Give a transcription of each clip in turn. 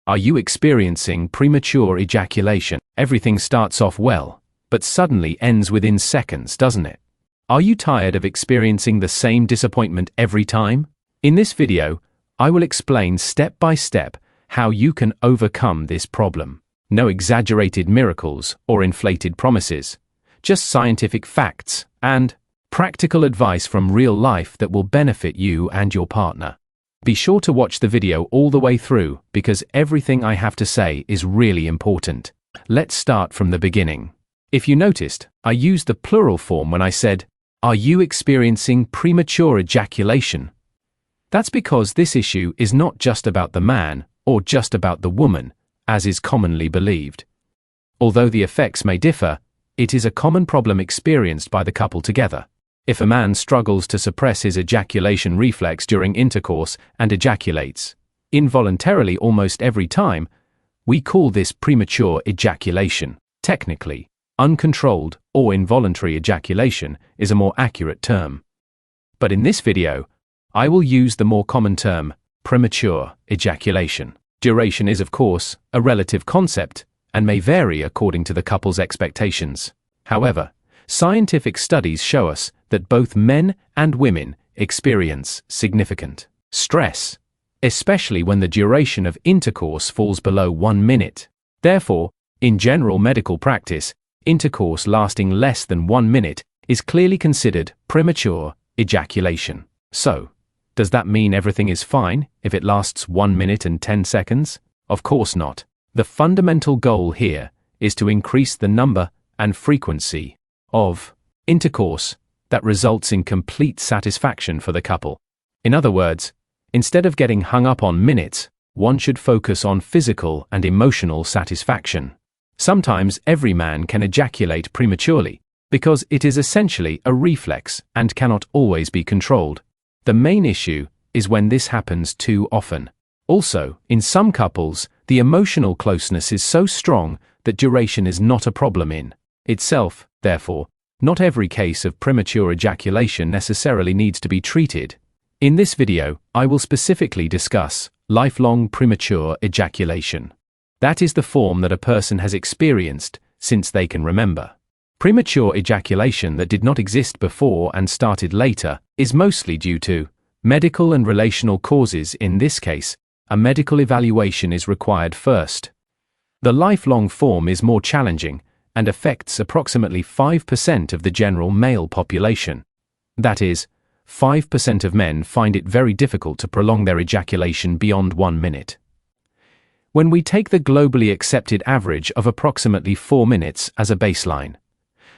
Are you experiencing premature ejaculation? Everything starts off well, but suddenly ends within seconds, doesn't it? Are you tired of experiencing the same disappointment every time? In this video, I will explain step by step how you can overcome this problem. No exaggerated miracles or inflated promises, just scientific facts and practical advice from real life that will benefit you and your partner. Be sure to watch the video all the way through because everything I have to say is really important. Let's start from the beginning. If you noticed, I used the plural form when I said, "Are you experiencing premature ejaculation?" That's because this issue is not just about the man or just about the woman, as is commonly believed. Although the effects may differ, it is a common problem experienced by the couple together. If a man struggles to suppress his ejaculation reflex during intercourse and ejaculates involuntarily almost every time, we call this premature ejaculation. Technically, uncontrolled or involuntary ejaculation is a more accurate term. But in this video, I will use the more common term, premature ejaculation. Duration is, of course, a relative concept and may vary according to the couple's expectations. However, scientific studies show us that both men and women experience significant stress, especially when the duration of intercourse falls below 1 minute. Therefore, in general medical practice, intercourse lasting less than 1 minute is clearly considered premature ejaculation. So, does that mean everything is fine if it lasts 1 minute and 10 seconds? Of course not. The fundamental goal here is to increase the number and frequency of intercourse that results in complete satisfaction for the couple. In other words, instead of getting hung up on minutes, one should focus on physical and emotional satisfaction. Sometimes every man can ejaculate prematurely because it is essentially a reflex and cannot always be controlled. The main issue is when this happens too often. Also, in some couples, the emotional closeness is so strong that duration is not a problem in itself. Therefore, not every case of premature ejaculation necessarily needs to be treated. In this video, I will specifically discuss lifelong premature ejaculation. That is the form that a person has experienced since they can remember. Premature ejaculation that did not exist before and started later is mostly due to medical and relational causes. In this case, a medical evaluation is required first. The lifelong form is more challenging and affects approximately 5% of the general male population. That is, 5% of men find it very difficult to prolong their ejaculation beyond 1 minute. When we take the globally accepted average of approximately 4 minutes as a baseline,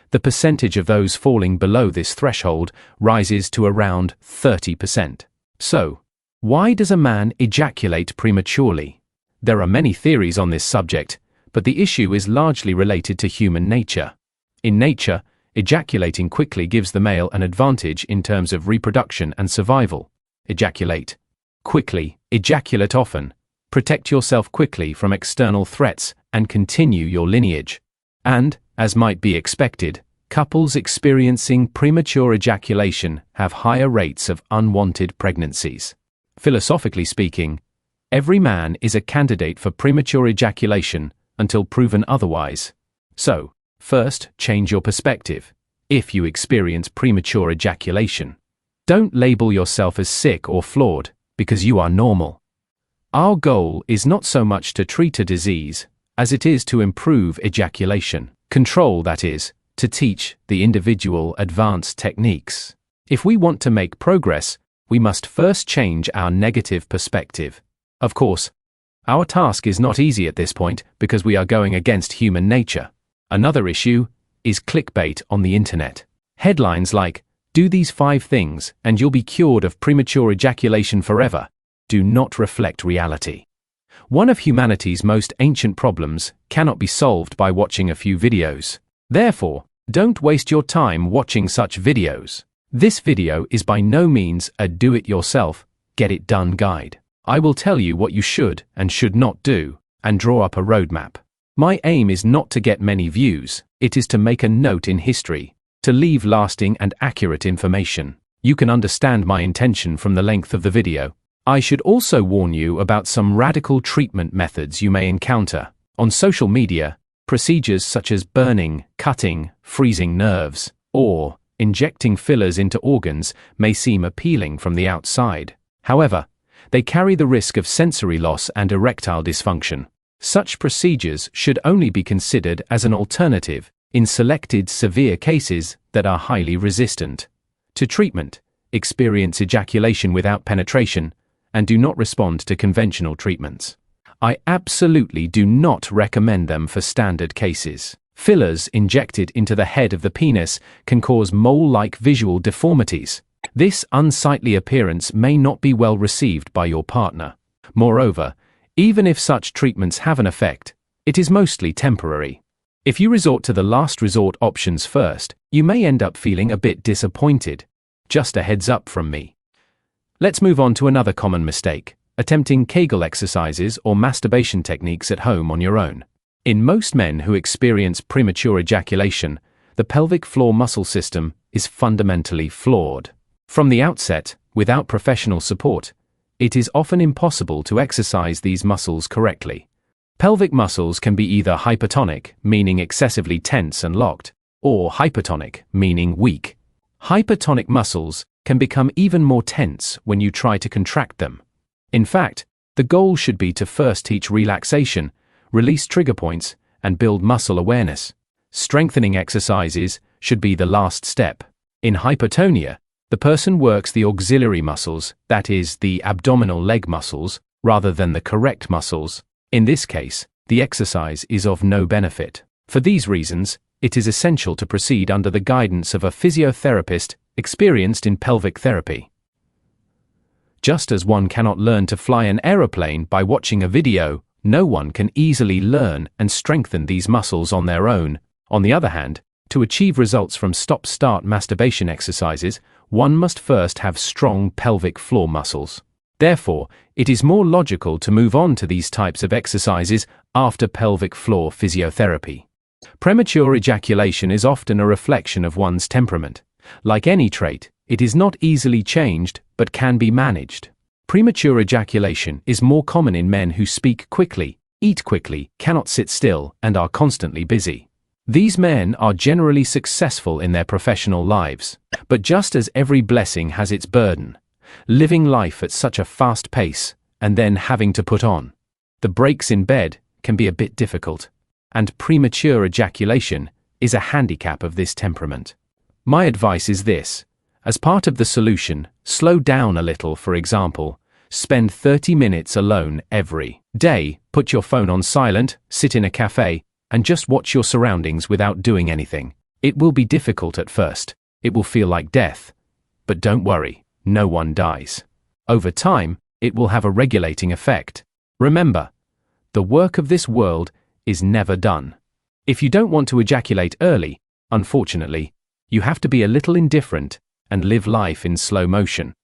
the percentage of those falling below this threshold rises to around 30%. So, why does a man ejaculate prematurely? There are many theories on this subject, but the issue is largely related to human nature. In nature, ejaculating quickly gives the male an advantage in terms of reproduction and survival. Ejaculate quickly, ejaculate often, protect yourself quickly from external threats, and continue your lineage. And, as might be expected, couples experiencing premature ejaculation have higher rates of unwanted pregnancies. Philosophically speaking, every man is a candidate for premature ejaculation until proven otherwise. So, first, change your perspective. If you experience premature ejaculation, don't label yourself as sick or flawed, because you are normal. Our goal is not so much to treat a disease, as it is to improve ejaculation control, that is, to teach the individual advanced techniques. If we want to make progress, we must first change our negative perspective. Of course, our task is not easy at this point because we are going against human nature. Another issue is clickbait on the internet. Headlines like, "Do these 5 things and you'll be cured of premature ejaculation forever," do not reflect reality. One of humanity's most ancient problems cannot be solved by watching a few videos. Therefore, don't waste your time watching such videos. This video is by no means a do-it-yourself, get-it-done guide. I will tell you what you should and should not do, and draw up a roadmap. My aim is not to get many views, it is to make a note in history, to leave lasting and accurate information. You can understand my intention from the length of the video. I should also warn you about some radical treatment methods you may encounter. On social media, procedures such as burning, cutting, freezing nerves, or injecting fillers into organs may seem appealing from the outside. However, they carry the risk of sensory loss and erectile dysfunction. Such procedures should only be considered as an alternative in selected severe cases that are highly resistant to treatment, experience ejaculation without penetration, and do not respond to conventional treatments. I absolutely do not recommend them for standard cases. Fillers injected into the head of the penis can cause mole-like visual deformities. This unsightly appearance may not be well received by your partner. Moreover, even if such treatments have an effect, it is mostly temporary. If you resort to the last resort options first, you may end up feeling a bit disappointed. Just a heads up from me. Let's move on to another common mistake: attempting Kegel exercises or masturbation techniques at home on your own. In most men who experience premature ejaculation, the pelvic floor muscle system is fundamentally flawed. From the outset, without professional support, it is often impossible to exercise these muscles correctly. Pelvic muscles can be either hypertonic, meaning excessively tense and locked, or hypertonic, meaning weak. Hypertonic muscles can become even more tense when you try to contract them. In fact, the goal should be to first teach relaxation, release trigger points, and build muscle awareness. Strengthening exercises should be the last step. In hypertonia, the person works the auxiliary muscles, that is, the abdominal leg muscles, rather than the correct muscles. In this case, the exercise is of no benefit. For these reasons, it is essential to proceed under the guidance of a physiotherapist experienced in pelvic therapy. Just as one cannot learn to fly an aeroplane by watching a video, no one can easily learn and strengthen these muscles on their own. On the other hand, to achieve results from stop-start masturbation exercises, one must first have strong pelvic floor muscles. Therefore, it is more logical to move on to these types of exercises after pelvic floor physiotherapy. Premature ejaculation is often a reflection of one's temperament. Like any trait, it is not easily changed but can be managed. Premature ejaculation is more common in men who speak quickly, eat quickly, cannot sit still, and are constantly busy. These men are generally successful in their professional lives. But just as every blessing has its burden, living life at such a fast pace and then having to put on the brakes in bed can be a bit difficult, and premature ejaculation is a handicap of this temperament. My advice is this: as part of the solution, slow down a little. For example, spend 30 minutes alone every day, put your phone on silent, sit in a cafe, and just watch your surroundings without doing anything. It will be difficult at first. It will feel like death. But don't worry, no one dies. Over time, it will have a regulating effect. Remember, the work of this world is never done. If you don't want to ejaculate early, unfortunately, you have to be a little indifferent and live life in slow motion.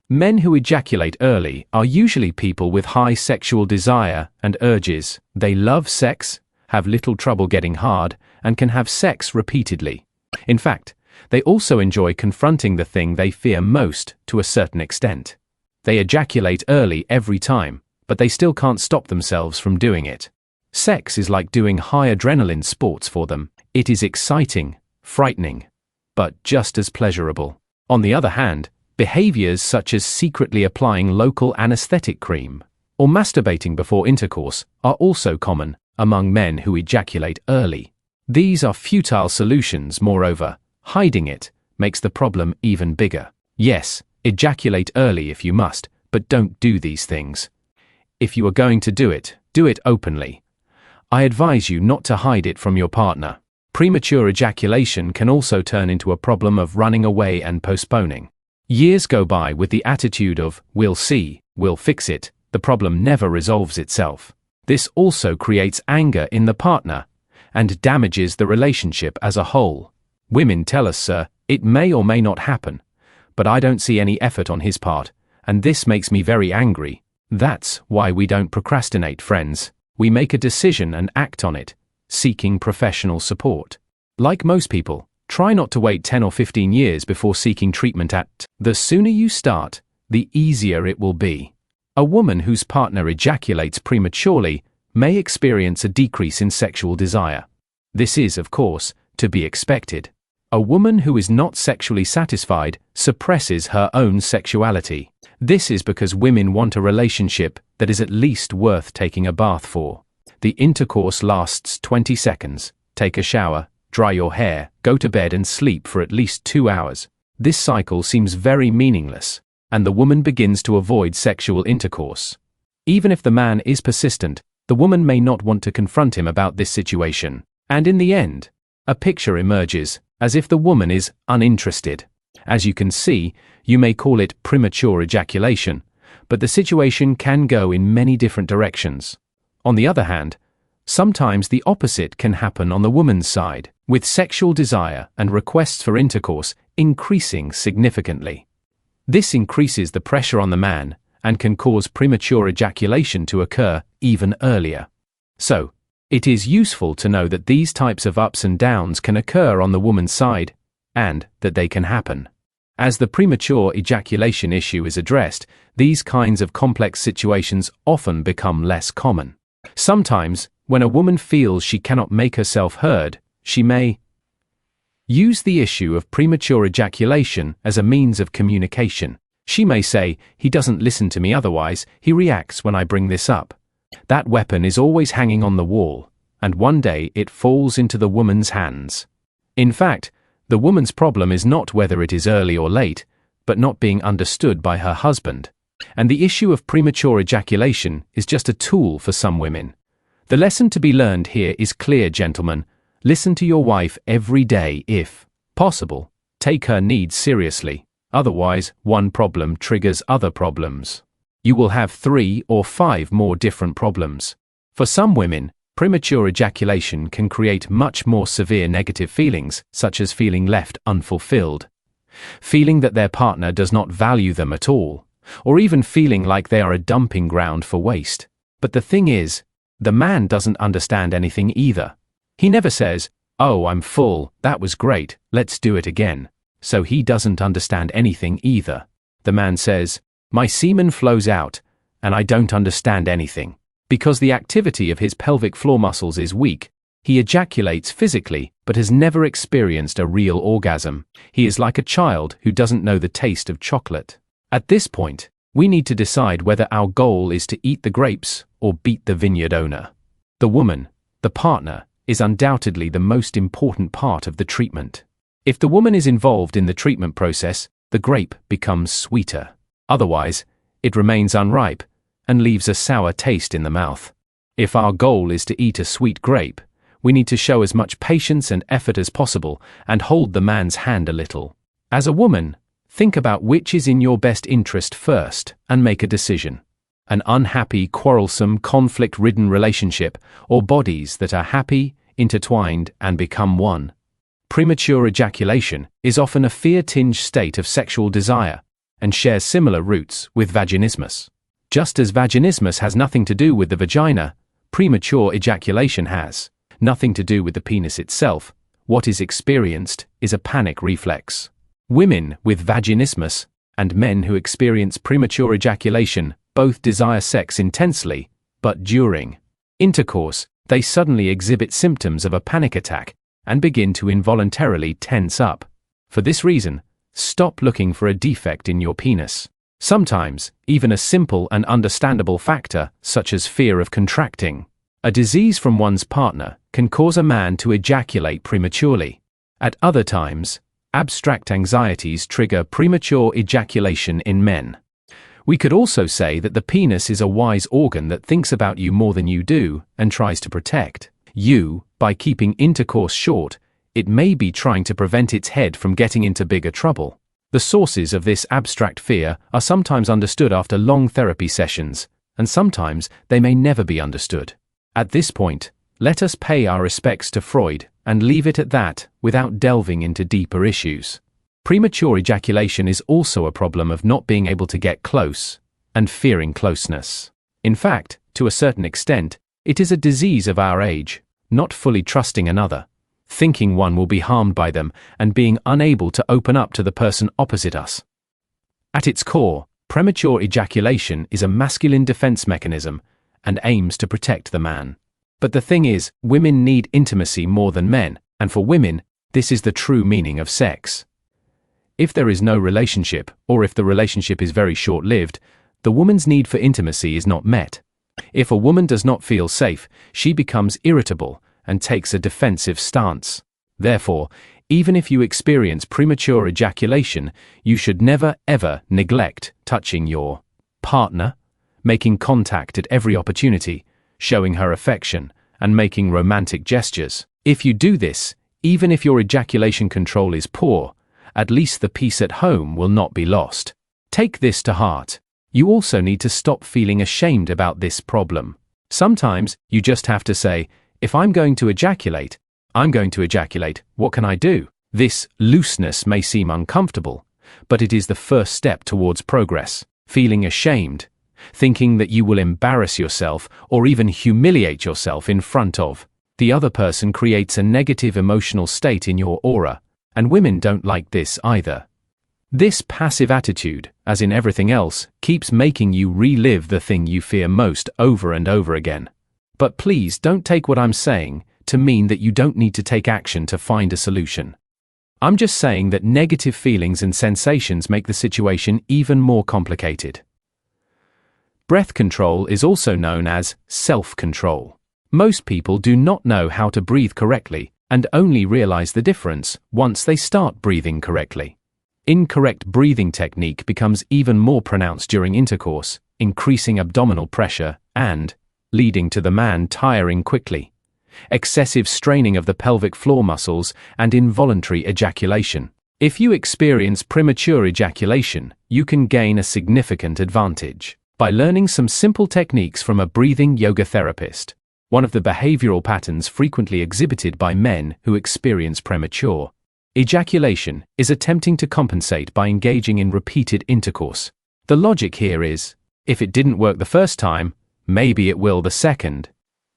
Men who ejaculate early are usually people with high sexual desire and urges. They love sex, have little trouble getting hard, and can have sex repeatedly. In fact, they also enjoy confronting the thing they fear most to a certain extent. They ejaculate early every time, but they still can't stop themselves from doing it. Sex is like doing high adrenaline sports for them. It is exciting, frightening, but just as pleasurable. On the other hand, behaviors such as secretly applying local anesthetic cream or masturbating before intercourse are also common among men who ejaculate early. These are futile solutions. Moreover, hiding it makes the problem even bigger. Yes, ejaculate early if you must, but don't do these things. If you are going to do it openly. I advise you not to hide it from your partner. Premature ejaculation can also turn into a problem of running away and postponing. Years go by with the attitude of, "We'll see, we'll fix it." The problem never resolves itself. This also creates anger in the partner and damages the relationship as a whole. Women tell us, "Sir, it may or may not happen, but I don't see any effort on his part, and this makes me very angry." That's why we don't procrastinate, friends. We make a decision and act on it, seeking professional support. Like most people, try not to wait 10 or 15 years before seeking treatment. The sooner you start, the easier it will be. A woman whose partner ejaculates prematurely may experience a decrease in sexual desire. This is, of course, to be expected. A woman who is not sexually satisfied suppresses her own sexuality. This is because women want a relationship that is at least worth taking a bath for. The intercourse lasts 20 seconds. Take a shower, dry your hair, go to bed and sleep for at least 2 hours. This cycle seems very meaningless, and the woman begins to avoid sexual intercourse. Even if the man is persistent, the woman may not want to confront him about this situation. And in the end, a picture emerges, as if the woman is uninterested. As you can see, you may call it premature ejaculation, but the situation can go in many different directions. On the other hand, sometimes the opposite can happen on the woman's side, with sexual desire and requests for intercourse increasing significantly. This increases the pressure on the man and can cause premature ejaculation to occur even earlier. So, it is useful to know that these types of ups and downs can occur on the woman's side, and that they can happen. As the premature ejaculation issue is addressed, these kinds of complex situations often become less common. Sometimes, when a woman feels she cannot make herself heard, she may use the issue of premature ejaculation as a means of communication. She may say, "He doesn't listen to me, otherwise he reacts when I bring this up." That weapon is always hanging on the wall, and one day it falls into the woman's hands. In fact, the woman's problem is not whether it is early or late, but not being understood by her husband. And the issue of premature ejaculation is just a tool for some women. The lesson to be learned here is clear, gentlemen. Listen to your wife every day if possible. Take her needs seriously. Otherwise, one problem triggers other problems. You will have 3 or 5 more different problems. For some women, premature ejaculation can create much more severe negative feelings, such as feeling left unfulfilled, feeling that their partner does not value them at all, or even feeling like they are a dumping ground for waste. But the thing is, the man doesn't understand anything either. He never says, "Oh, I'm full, that was great, let's do it again." So he doesn't understand anything either. The man says, "My semen flows out, and I don't understand anything." Because the activity of his pelvic floor muscles is weak, he ejaculates physically, but has never experienced a real orgasm. He is like a child who doesn't know the taste of chocolate. At this point, we need to decide whether our goal is to eat the grapes or beat the vineyard owner. The woman, the partner, is undoubtedly the most important part of the treatment. If the woman is involved in the treatment process, the grape becomes sweeter. Otherwise, it remains unripe and leaves a sour taste in the mouth. If our goal is to eat a sweet grape, we need to show as much patience and effort as possible and hold the man's hand a little. As a woman, think about which is in your best interest first and make a decision. An unhappy, quarrelsome, conflict-ridden relationship, or bodies that are happy, intertwined, and become one. Premature ejaculation is often a fear-tinged state of sexual desire and shares similar roots with vaginismus. Just as vaginismus has nothing to do with the vagina, premature ejaculation has nothing to do with the penis itself. What is experienced is a panic reflex. Women with vaginismus and men who experience premature ejaculation both desire sex intensely, but during intercourse, they suddenly exhibit symptoms of a panic attack and begin to involuntarily tense up. For this reason, stop looking for a defect in your penis. Sometimes, even a simple and understandable factor, such as fear of contracting a disease from one's partner, can cause a man to ejaculate prematurely. At other times, abstract anxieties trigger premature ejaculation in men. We could also say that the penis is a wise organ that thinks about you more than you do and tries to protect you. By keeping intercourse short, it may be trying to prevent its head from getting into bigger trouble. The sources of this abstract fear are sometimes understood after long therapy sessions, and sometimes they may never be understood. At this point, let us pay our respects to Freud and leave it at that without delving into deeper issues. Premature ejaculation is also a problem of not being able to get close and fearing closeness. In fact, to a certain extent, it is a disease of our age, not fully trusting another, thinking one will be harmed by them, and being unable to open up to the person opposite us. At its core, Premature ejaculation is a masculine defense mechanism and aims to protect the man. But the thing is, women need intimacy more than men, and for women, this is the true meaning of sex. If there is no relationship, or if the relationship is very short-lived, the woman's need for intimacy is not met. If a woman does not feel safe, she becomes irritable and takes a defensive stance. Therefore, even if you experience premature ejaculation, you should never ever neglect touching your partner, making contact at every opportunity, showing her affection, and making romantic gestures. If you do this, even if your ejaculation control is poor, at least the peace at home will not be lost. Take this to heart. You also need to stop feeling ashamed about this problem. Sometimes, you just have to say, if I'm going to ejaculate, I'm going to ejaculate, what can I do? This looseness may seem uncomfortable, but it is the first step towards progress. Feeling ashamed, thinking that you will embarrass yourself or even humiliate yourself in front of the other person creates a negative emotional state in your aura, and women don't like this either. This passive attitude, as in everything else, keeps making you relive the thing you fear most over and over again. But please don't take what I'm saying to mean that you don't need to take action to find a solution. I'm just saying that negative feelings and sensations make the situation even more complicated. Breath control is also known as self-control. Most people do not know how to breathe correctly and only realize the difference once they start breathing correctly. Incorrect breathing technique becomes even more pronounced during intercourse, increasing abdominal pressure and leading to the man tiring quickly. Excessive straining of the pelvic floor muscles and involuntary ejaculation. If you experience premature ejaculation, you can gain a significant advantage by learning some simple techniques from a breathing yoga therapist. One of the behavioral patterns frequently exhibited by men who experience premature ejaculation is attempting to compensate by engaging in repeated intercourse. The logic here is, if it didn't work the first time, maybe it will the second.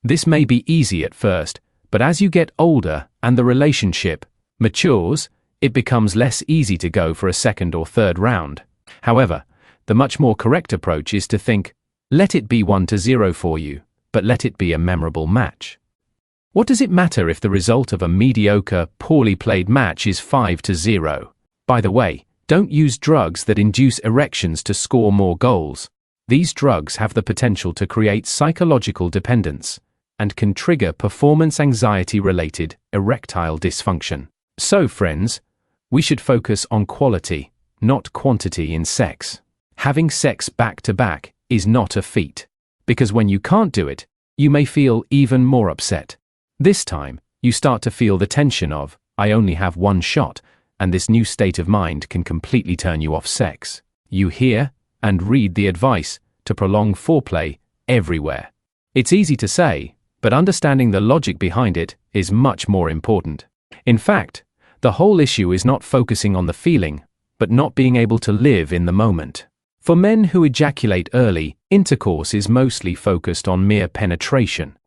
This may be easy at first, but as you get older and the relationship matures, it becomes less easy to go for a second or third round. However, the much more correct approach is to think, let it be 1-0 for you, but let it be a memorable match. What does it matter if the result of a mediocre, poorly played match is 5-0? By the way, don't use drugs that induce erections to score more goals. These drugs have the potential to create psychological dependence and can trigger performance anxiety-related erectile dysfunction. So, friends, we should focus on quality, not quantity in sex. Having sex back-to-back is not a feat, because when you can't do it, you may feel even more upset. This time, you start to feel the tension of, I only have one shot, and this new state of mind can completely turn you off sex. You hear and read the advice to prolong foreplay everywhere. It's easy to say, but understanding the logic behind it is much more important. In fact, the whole issue is not focusing on the feeling, but not being able to live in the moment. For men who ejaculate early, intercourse is mostly focused on mere penetration.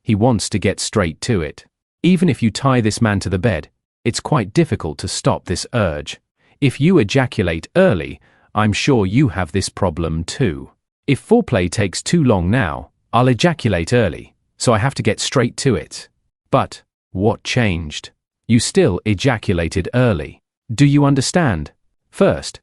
He wants to get straight to it. Even if you tie this man to the bed, it's quite difficult to stop this urge. If you ejaculate early, I'm sure you have this problem too. If foreplay takes too long now, I'll ejaculate early, so I have to get straight to it. But what changed? You still ejaculated early. Do you understand? First,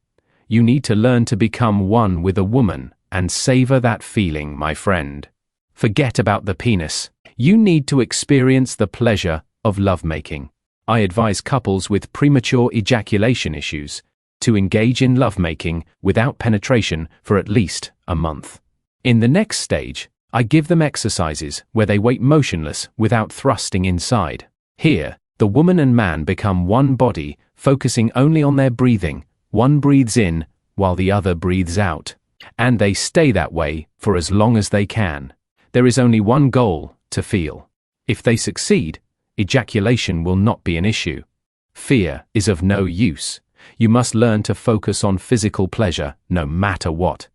you need to learn to become one with a woman and savor that feeling, my friend. Forget about the penis. You need to experience the pleasure of lovemaking. I advise couples with premature ejaculation issues to engage in lovemaking without penetration for at least a month. In the next stage, I give them exercises where they wait motionless without thrusting inside. Here, the woman and man become one body, focusing only on their breathing. One breathes in while the other breathes out, and they stay that way for as long as they can. There is only one goal: to feel. If they succeed, ejaculation will not be an issue. Fear is of no use. You must learn to focus on physical pleasure no matter what.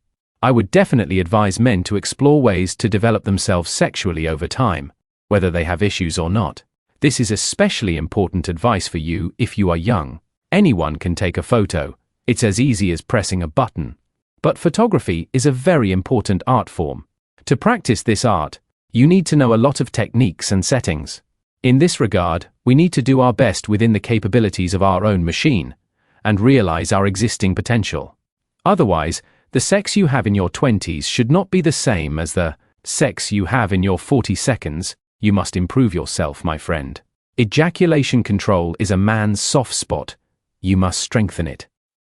I would definitely advise men to explore ways to develop themselves sexually over time, whether they have issues or not. This is especially important advice for you if you are young. Anyone can take a photo. It's as easy as pressing a button. But photography is a very important art form. To practice this art, you need to know a lot of techniques and settings. In this regard, we need to do our best within the capabilities of our own machine and realize our existing potential. Otherwise, the sex you have in your 20s should not be the same as the sex you have in your 40 seconds. You must improve yourself, my friend. Ejaculation control is a man's soft spot. You must strengthen it.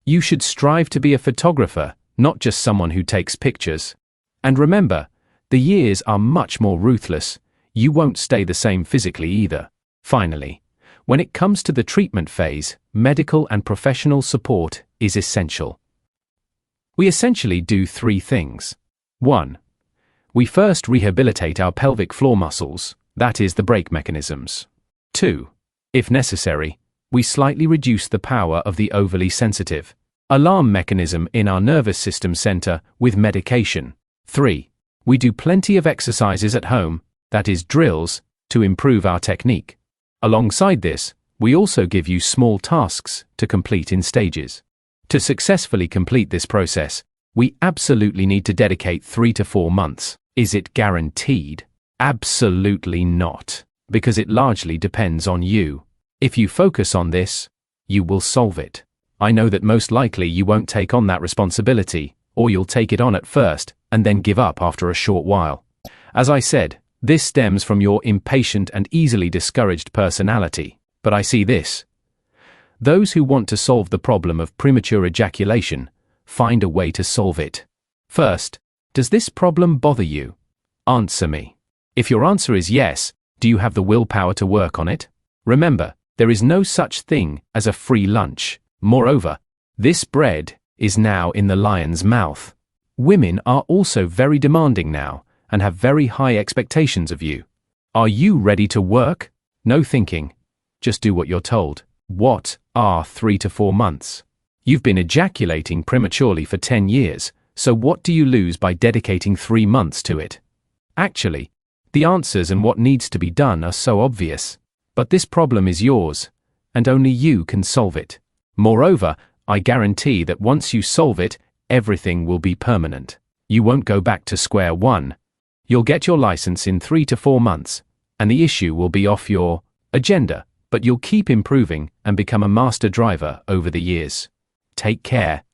You should strive to be a photographer, not just someone who takes pictures. And remember, the years are much more ruthless. You won't stay the same physically either. Finally, when it comes to the treatment phase, medical and professional support is essential. We essentially do 3 things. 1. We first rehabilitate our pelvic floor muscles, that is the brake mechanisms. 2. If necessary, we slightly reduce the power of the overly sensitive alarm mechanism in our nervous system center with medication. 3. We do plenty of exercises at home, that is drills, to improve our technique. Alongside this, we also give you small tasks to complete in stages. To successfully complete this process, we absolutely need to dedicate 3 to 4 months. Is it guaranteed? Absolutely not, because it largely depends on you. If you focus on this, you will solve it. I know that most likely you won't take on that responsibility, or you'll take it on at first and then give up after a short while. As I said, this stems from your impatient and easily discouraged personality, but I see this. Those who want to solve the problem of premature ejaculation find a way to solve it. First, does this problem bother you? Answer me. If your answer is yes, do you have the willpower to work on it? Remember, there is no such thing as a free lunch. Moreover, this bread is now in the lion's mouth. Women are also very demanding now and have very high expectations of you. Are you ready to work? No thinking. Just do what you're told. What are 3 to 4 months? You've been ejaculating prematurely for 10 years, so what do you lose by dedicating 3 months to it? Actually, the answers and what needs to be done are so obvious. But this problem is yours, and only you can solve it. Moreover, I guarantee that once you solve it, everything will be permanent. You won't go back to square one. You'll get your license in 3 to 4 months, and the issue will be off your agenda, but you'll keep improving and become a master driver over the years. Take care.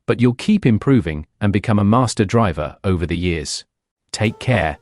But you'll keep improving and become a master driver over the years. Take care.